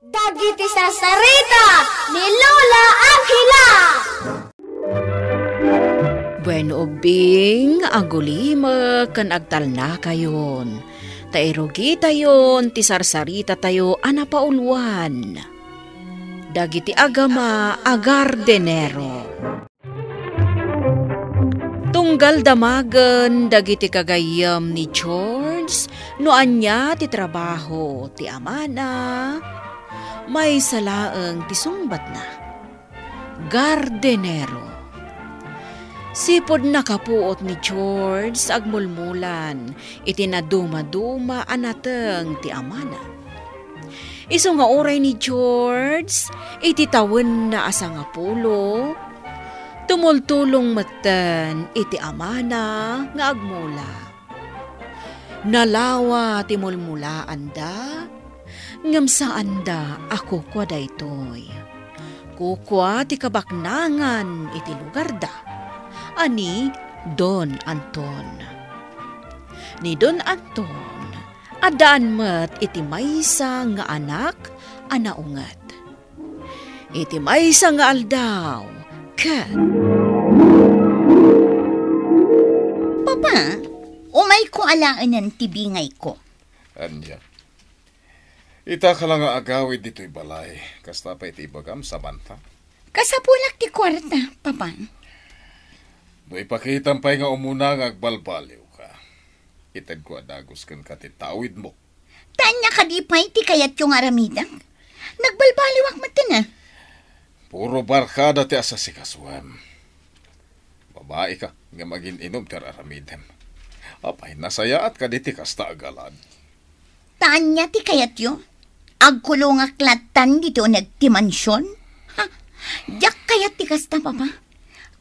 Dagiti sasarita ni Lola Angela. Bueno ubing, agulima kan agtalna kayon. Tairogi tayon, ti sarsarita tayo anapaulwan. Dagiti agama agardenero. Tunggal damagen dagiti kagayam ni George, noan niya ti trabaho ti amana, may salaeng ti sungbat na. Gardenero. Sipod nakapuot ni George sa agmulmulan, iti naduma-duma anateng ti amana. Iso nga oray ni George, iti tawen na asa nga pulo, tumultulong matan iti amana nga agmula. Nalawa ti mulmulaan da, ngam saan da ako kwa daytoy. Kukwa ti kabaknangan iti lugar da. Ani Don Anton. Ni Don Anton, adaan met iti maysa nga anak anaungat. Iti maysa nga aldaw, ket. Papa, umay ko alaanan ti bingay ko. Anya. Ita ka lang nga agawid dito'y balay. Kasta pa iti bagam Samantha. Kasapulak ti kwarta, Papa. No ipakitang pa'y nga umuna nga agbalbaliw ka. Itad ko adagos kan katitawid mo. Tanya ka di pa'y ti kayat yung aramidang. Nagbalbaliwak mati na. Puro barkada ti asa si kaswam. Babae ka nga magin-inom ti aramidem. Apay nasaya at kaditi kasta agalad. Tanya ti kayat yung agkulong aklatan dito nagtimansyon. Ha? Yak kayat ti kasta, Papa.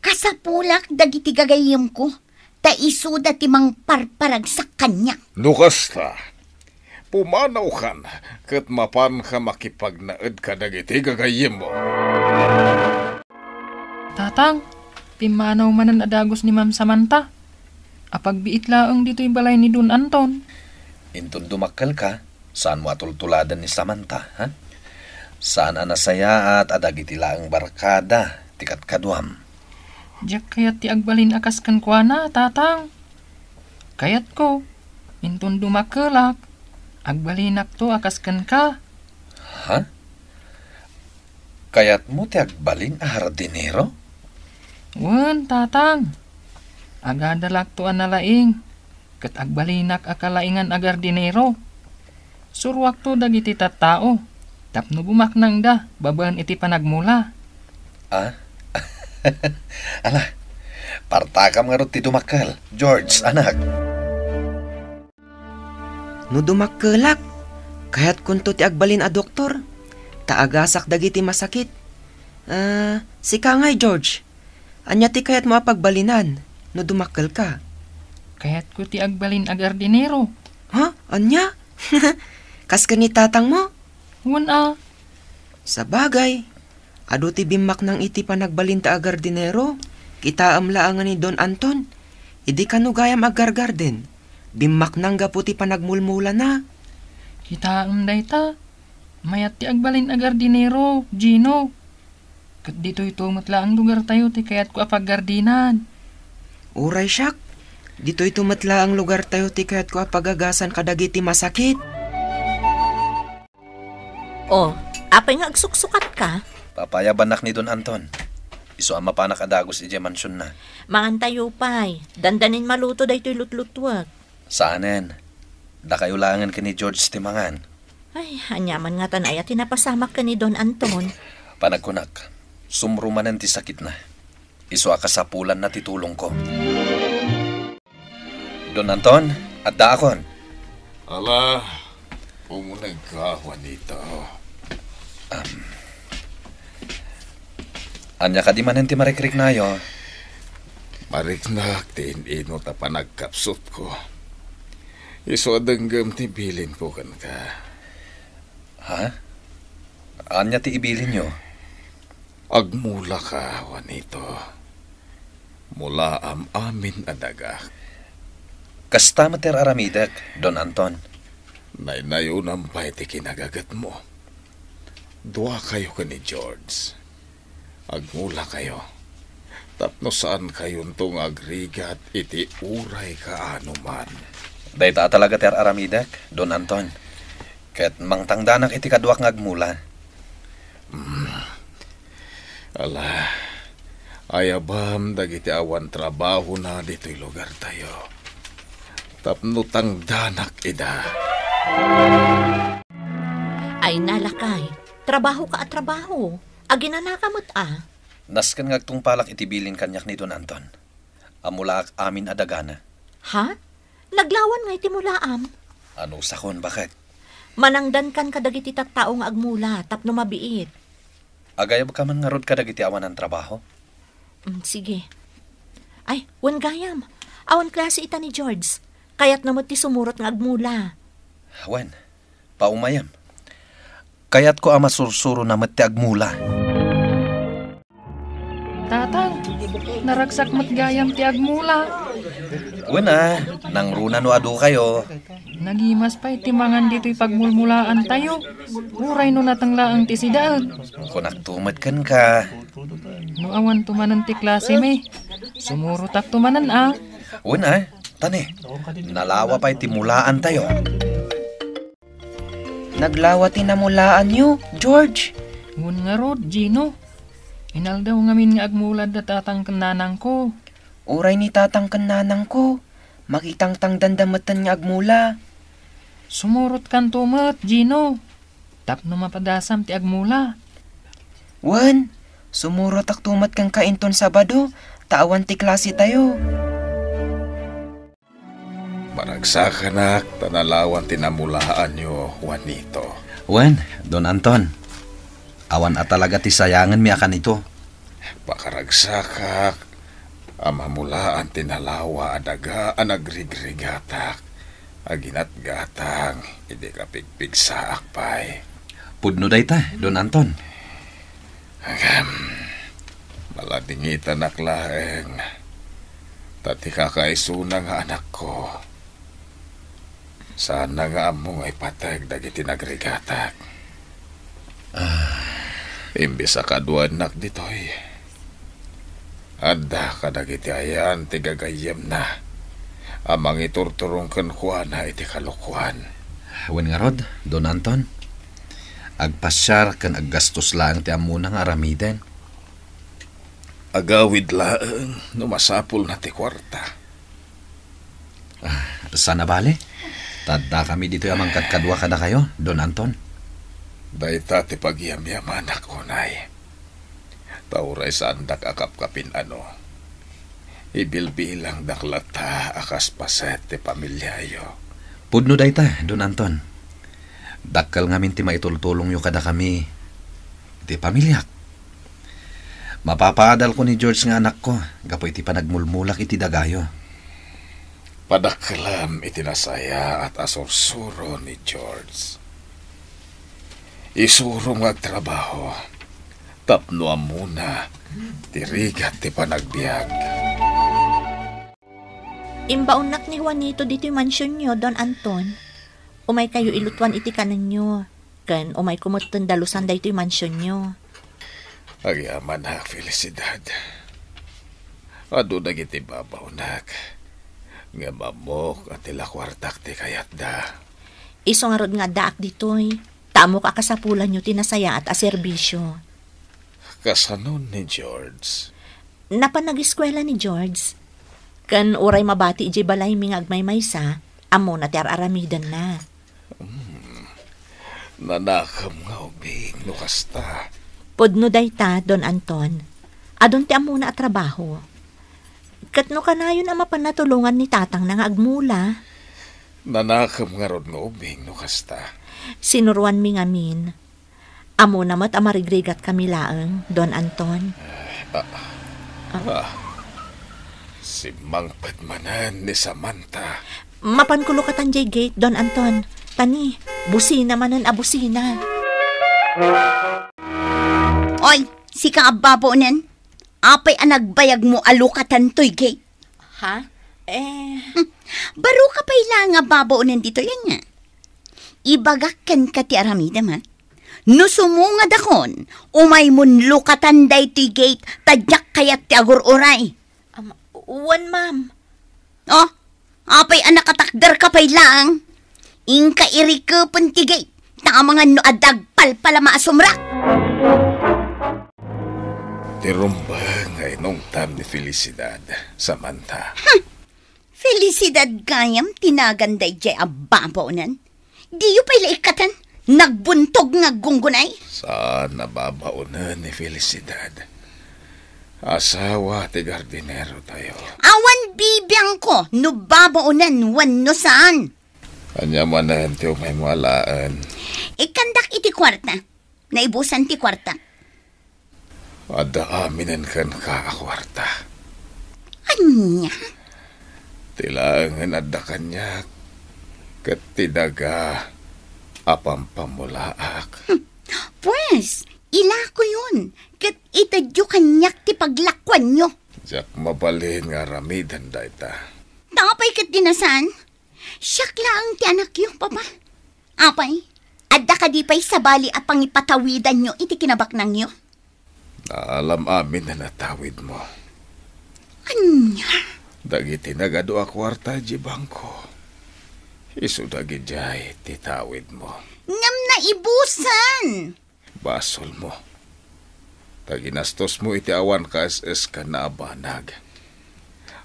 Kasapulak dagiti gagayim ko, ta isuda ti mang parparag sa kanya. Nukas ta, pumanaw ka na, kat mapan ka makipagnaed ka dagiti gagayim mo. Tatang, pimanaw manan adagos ni Ma'am Samantha. Apagbiit laang dito'y balay ni Don Anton. Intun dumakkel ka, saan mo atultuladan ni Samantha, ha? Saan anasaya at adagiti laang barkada, tikat kaduam. Diyak kayat ti agbalin akas kan kwa na, tatang. Kayat ko, intun dumakelak, agbalinak to akas kan ka. Ha? Kayat mo ti agbalin a hardinero? Wen, tatang. Agadalak to analaing, ket agbalinak akalaingan agardinero. Surwak to dagiti tattao, tapno bumaknang da, babaan iti panagmula. Ah? Ala, partakam nga ti dumakkel, George, anak. No dumakkelak, kayat kunto ti agbalin a doktor, taagasak dagiti masakit. Sika ngay, George, anya ti kayat mo apagbalinan, no dumakkel ka. Kayat ko ti agbalin agardinero. Ha? Anya? Kas ka ni tatang mo? Wen a. Sa bagay, ado ti bimak ng iti panagbalin ta agardinero, kita amlaangan ni Don Anton, idi kanugayam agargarden, bimak nang gaputi panagmulmula na. Kita amday ta, mayat ti agbalin agardinero, Gino. Kat dito ito matla ang lugar tayo ti kayat ko apaggardinan. Uray siyak, dito ito matla ang lugar tayo ti kayat ko apagagasan kadagiti masakit. Oh, apay nga agsuksukat ka? Papayabanak ni Don Anton. Iso ang mapanak adagos ije mansyon na. Mangantayo pa'y, dandanin maluto da ito'y lutlutwag. Saanen? Da kayo langan ka ni George timangan. Ay, anyaman nga tanay at tinapasamak ka ni Don Anton. Panagkunak, sumrumanan ti sakit na. Iso akasapulan na titulong ko. Don Anton, at daakon. Ala, pumunag ka, Juanito. Anya ka di manen ti marikrik na yo. Mariknak ti ino ta panagkapsot ko. Iso adanggam ti bilin ko kan ka. Ha? Anya ti ibilin nyo? Agmula ka, Juanito. Mula amin adaga. Kasta mater aramidak, Don Anton. Naynayunan pa iti kinagagat mo. Dua kayo ka ni George. Agmula kayo. Tapno saan kayon tong agrigat iti uray ka anuman. Dayta talaga ter Aramidak, Don Anton. Ket mangtangdanak iti kaduak ngagmula. Ala, ayabam dagiti awan trabaho na dito'y lugar tayo. Tapno tangdanak ida. Ay nalakay, trabaho ka at trabaho. Aginanakamot Naskan ngagtung palak iti bilin kanyak ni Don Anton. Amula amin adagana. Ha? Naglawan nga iti mulaam. Ano sakon bakit? Manangdan kan kadagiti tattaong agmula tapno mabiit. Agayab ka man nga rod kadagiti awan ng trabaho? Sige. Ay, wan gayam. Awan klase ita ni George. Kaya't namot ti sumurot nga agmula. Wen, paumayam. Kaya't ko ama sursuro na mati agmula. Tatang, naragsak matgayam ti agmula. Wen nang runa no adu kayo. Nagimas pa iti mangan dito'y pagmulmulaan tayo. Uray no natanglaang ti sidaan. Kung nagtumad kan ka. No awan tumanan ti klase me. Sumurutak tumanan Wen tani. Nalawa pa iti mulaan tayo. Naglawa tinamulaan nyo, George. Ngun nga rod, Gino. Inaldaw ngamin nga agmulad na tatang kananang ko. Uray ni tatang kananang ko. Makitang dandamatan nga agmula. Sumurot kan tumat, Gino. Tapno mapadasam ti agmula. Wan, sumurot ak tumat kang kainton Sabado. Taawan ti klase tayo. Maragsakan tanalawan tinamulaan nyo, Juanito. Wen, Don Anton. Awan at talaga ti sayangan mi akan ito. Pakaragsakak, amamulaan tinalawa adagaan agrigrigatak. Aginat gatang, hindi ka pigpig sa akpay. Pudno dayta, Don Anton. Maladingitan aklaeng. Tati kakaisuna nga anak ko. Sana nga among ay patag dagiti nagrigatak. Imbis sa kaduanak ditoy. Adda ka dagiti ayan ti gagayem na. Amang iturturong kan na iti kalukuan. Wen nga rod, Don Anton. Agpasyar kan aggastos lang ti amuna nga aramiden. Agawid laeng numasapul na ti kwarta. Sana bale? Tadda kami dito amang kadkadwa ka na kayo, Don Anton. Dayta ti pagyamyaman ako, nay. Tauray sa andak akap-kapin Ibilbilang daklata akas paset ti pamilyayo. Pudno dayta, Don Anton. Dakkal ngamin ti maitultulong yu kada kami. Ti pamilyak. Mapapaadal ko ni George nga anak ko. Gapoy ti panagmulmulak iti dagayo. Padaklam itinasaya at asursuro ni George. Isuro magtrabaho. Tapno muna. Tirigat ti panagbiag. Imbaunak ni Juanito dito yung mansyon nyo, Don Anton. Umay kayo ilutuan iti kanan nyo. Kan umay kumutun dalusan dito yung mansyon nyo. Agyaman na felicidad. Ado nagiti babaw nak. Nga mamok at tilakwartak ti kayat da. Iso nga rod nga daak ditoy. Tamo ka kasapulan nyo tinasaya at aserbisyo. Kasanon ni George. Napanag-eskwela ni George. Kan uray mabati iji balay mingag may maysa, amo na ti aramidan na. Nanakam nga ubing nukasta. Pudno dayta, Don Anton. Adon ti amo na at trabaho. Katno ka na yun ang mapanatulungan ni tatang na nga agmula. Nanakam nga rod nga ubing nukasta. Sinuruan mi ngamin. Amo na mat amarigrigat kami laeng, Don Anton. Si Mang Padmanan ni Samantha. Mapankulo ka tanjay gate, Don Anton. Tani, busina manan abusina. Oy, si kaababo nen. Apay ang nagbayag mo alukatan to'y gate. Ha? Baro ka pa'y lang nga babo nen dito yan nga. Ibagakan ka ti aramida man. No sumungad akon, umay mun lukatan day ti gate, tadyak kayat ti agur-uray. Wan, ma'am. Oh, apay anak katakdar ka pay lang. Ingka iri ka pun ti gate, tamangan no adagpal pala maasumrak. Tirumbang ay nung tam ni Felicidad, Samantha. Felicidad gayam, tinaganday jay ababaw nan. Di yu pa'y laikatan, nagbuntog nga gunggunay. Saan nababaunan ni Felicidad? Asawa ti gardinero tayo. Awan bibiyang ko, no babaunan, wan no saan. Kanya manan ti umay malaan. Ikandak iti kwarta, naibusan ti kwarta. Ada aminan kan ka akwarta. Anya? Tilangan ada kanyak. Ketidaga apampamulaak. Pues, ila ko yun. Kat itadyo kanyak ti paglakwan nyo. Jak mabalin nga ramidan dayta. Tapay kat dinasan. Siyak lang ti anak yung papa. Apay, adda ka di pa'y sabali apang ipatawidan nyo iti kinabak nang nyo. Naalam amin na natawid mo. Anya? Dagiti nagado akwarta di bangko. Isu dagi jay titawid mo. Ngam na ibusan. Basol mo. Taginastos mo iti awan ka SS ka na abanag.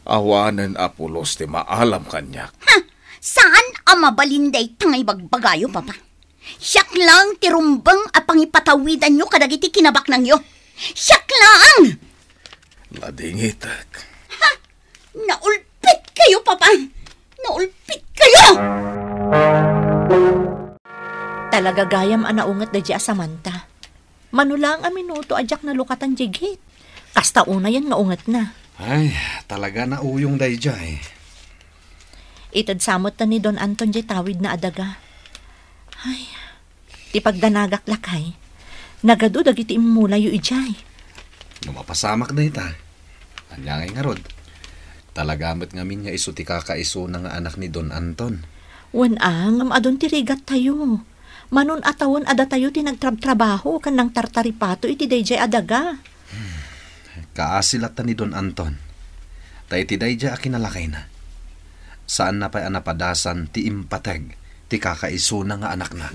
Awanan apulos ti maalam kanyak. Ha? Saan ang mabalinday tangay bagbagayo, papa? Siyak lang tirumbang apang ipatawidan nyo kadagiti kinabak nang nyo. Siyak lang! Ladingitak. Ha? Naulpit kayo, papa! Naulpit kayo! Talaga gayam anaungat da dya Samantha. Manulang a minuto ajak na lukatan jigit. Kasta una yan nga ungat na. Ay, talaga na uyong dayjay. Itad samot ta ni Don Anton jay tawid na adaga. Ay, ti pagdanagak lakay. Nagado dagiti imula yu ijay. Lumapasamak na ita. Anyangay nga rod. Talagamat ngamin nga iso ti kakaiso na nga anak ni Don Anton. Wan ang adon ti rigat tayo. Manon atawon ada tayo ti nagtrabaho kan nang tartaripato iti dayjay adaga. Kaasilat ta ni Don Anton. Ta iti dayjay akinalakay na. Saan na pa'y anapadasan ti impateg ti kakaiso na nga anak na.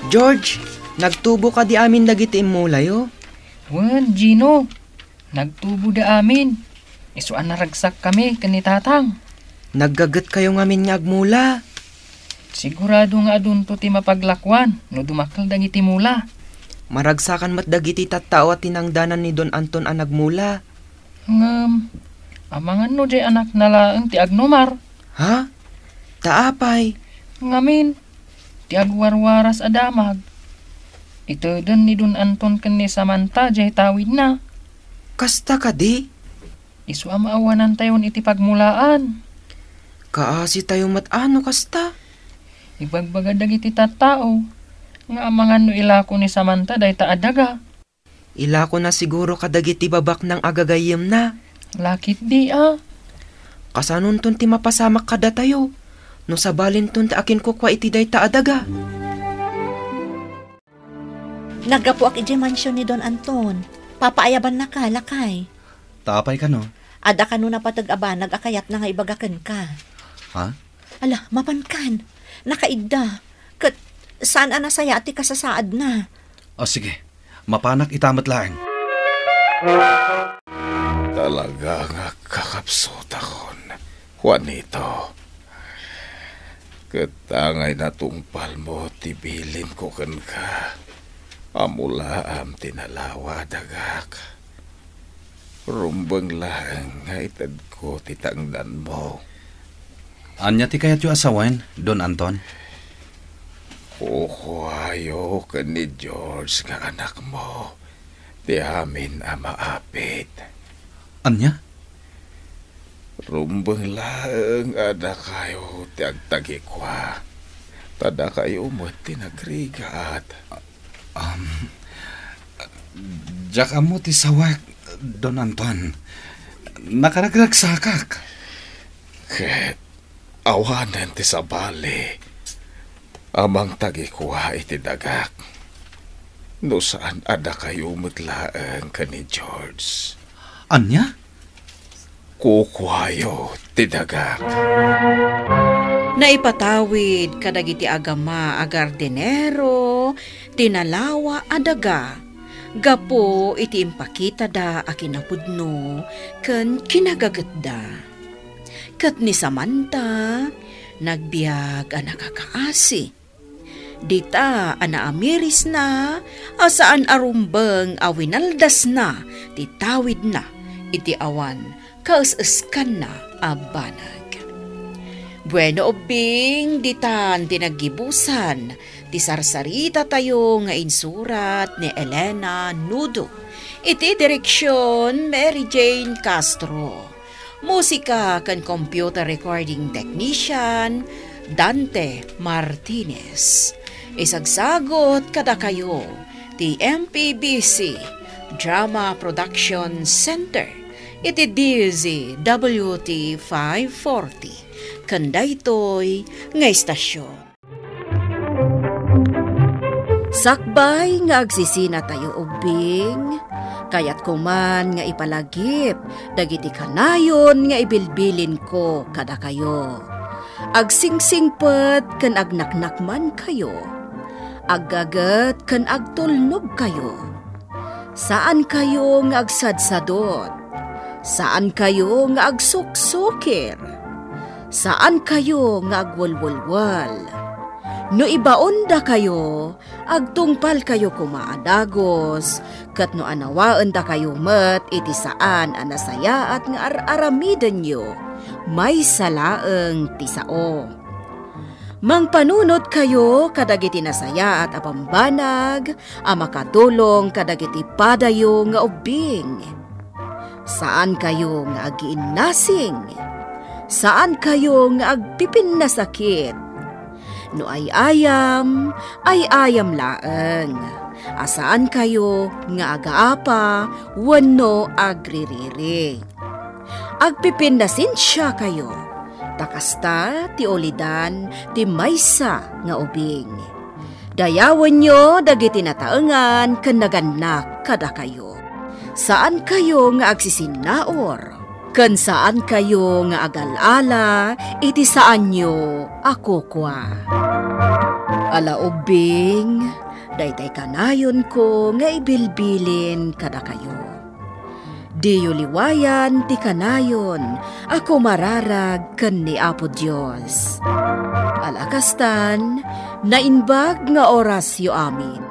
George, nagtubo ka di amin dagiti imulayo. Wan, Gino. Nagtubo da amin. Isuan naragsak kami kanitatang. Naggagat kayo ngamin nga agmula. Sigurado nga adun to ti mapaglakwan no dumakal dagiti mula. Maragsakan mat dagiti tattao at tinangdanan ni Don Anton ang nagmula. Ngam, amangan no jay anak nalaang ti agnomar. Ha? Taapay. Ngamin, ti agwarwaras adamag. Ito din ni Don Anton ken ni Samantha jay tawid na. Kasta ka di? Isu amaawanan tayon iti pagmulaan. Kaasi tayo matano kasta? Ibagbagadag iti tattao. Nga amangan no ilako ni Samantha day taadaga. Ilako na siguro kadagiti babak ng agagayem na. Lakit di Kasanon ton ti mapasamak kada tayo. No sabalin ton ti akin ko kwa iti day taadaga. Nagapuak iti mansyon ni Don Anton. Papaayaban na ka, lakay. Tapay ka no? Ada ka no napatag-aba, nag-akayat na nga ibagakan ka. Ha? Ala, mapankan. Nakaidda. Kat, saan anasaya ati kasasaad na? O sige, mapanak itamat lang. Talaga nga kakapsot akon, Juanito. Katangay na tungpal mo, tibilin ko kan ka. Amula am tinalawa dagak. Rumbang lang nga itad ko titangdan mo. Anya ti kayat yu asawan, Don Anton? Kukuhayo ka ni George nga anak mo. Di amin amaapit. Anya? Rumbang lang ada kayo ti agtagi kwa. Tada kayo mo tinagrigat. Diyak amo ti sawak, Don Anton. Nakaragragsakak. Ket awanan ti sabali. Amang tagikuha iti dagak. No saan ada kayo umutlaang ka ni George? Anya? Kukuhayo ti dagak. Naipatawid kadagiti agama agardinero, tinalawa adaga. Gapo iti impakita da akinapudno ken kinagaget da. Kat ni Samantha, nagbiag a nakakaasi. Dita ana amiris na, asaan arumbeng awinaldas na, titawid na, iti awan, kaus-uskan na abanag. Bueno obing, ditan tinagibusan, ti sarsarita tayo nga insurat ni Elena Nudo. Iti direksyon Mary Jane Castro. Musika kan computer recording technician Dante Martinez. Isagsagot kada kayo ti MPBC Drama Production Center iti DZWT 540 kandaytoy nga istasyon. Sakbay nga agsisina tayo ubing, kayat kuman nga ipalagip, dagiti kanayon nga ibilbilin ko kada kayo. Agsingsingpet ken agnaknakman kayo, aggaget ken agtulnog kayo. Saan kayo nga agsadsadot? Saan kayo nga agsuksukir? Saan kayo nga agwalwalwal? No ibaon da kayo, agtungpal kayo kumaadagos, kat no anawaan da kayo met iti saan anasaya at nga aramiden nyo, may salaeng tisao. Mangpanunot kayo kadagiti nasaya at apambanag, makatulong kadagiti padayo nga ubing. Saan kayo nga agiinnasing? Saan kayo nga agpipin na sakit? No ay ayam laeng. Asaan kayo nga agaapa, wano agririri. Agpipindasin siya kayo. Takasta ti olidan ti maysa nga ubing. Dayawan nyo dagiti nataengan ken naganak kada kayo. Saan kayo nga agsisinaor? Ken saan kayo nga agalala, iti saan nyo ako kwa. Ala ubing, daytay kanayon ko nga ibilbilin kada kayo. Diyo liwayan ti kanayon, ako mararag ken ni Apo Dios. Alakastan, nainbag nga oras yo amin.